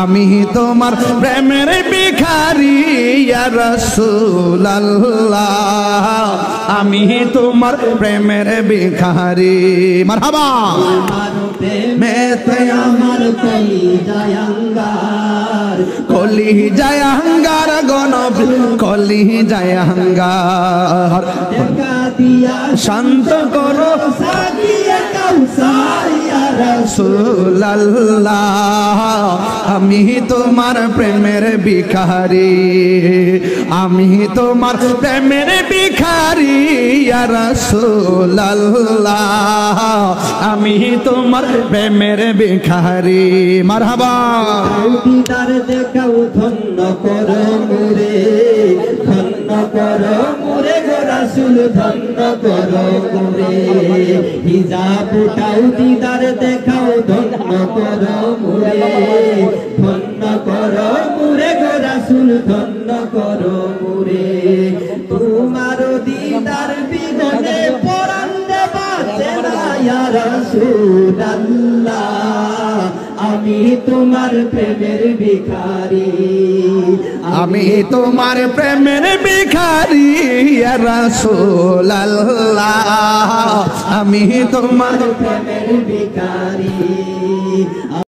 আমি তোমার প্রেমের ভিখারি ইয়া রাসূলুল্লাহ আমি তোমার প্রেমের ভিখারি মারহাবা মেতে আমার কলিজায় আঙ্গার গনবী কলিজায় আঙ্গার শান্ত করো সাকিয়ে কাউসার ইয়া রাসূলুল্লাহ আমি তোমার প্রেমের ভিখারি আমি তোমার প্রেমের ভিখারি ইয়া রাসূলুল্লাহ আমি তোমার প্রেমের ভিখারি মারহাবা দিদার দেখাও ধন্য করো মোরে গো রাসূল ধন্য করো মোরে হিজাব উঠাও দিদার দেখাও ধন্য করো মোরে গো রাসূল ধন্য করো মোরে তোমার দিদার বিগনে পরাণ দেবাতে না ইয়া রাসূলুল্লাহ আমি তোমার প্রেমের ভিখারি আমি তোমার প্রেমের ভিখারি ইয়া রাসূলুল্লাহ আমি তোমার প্রেমের ভিখারি।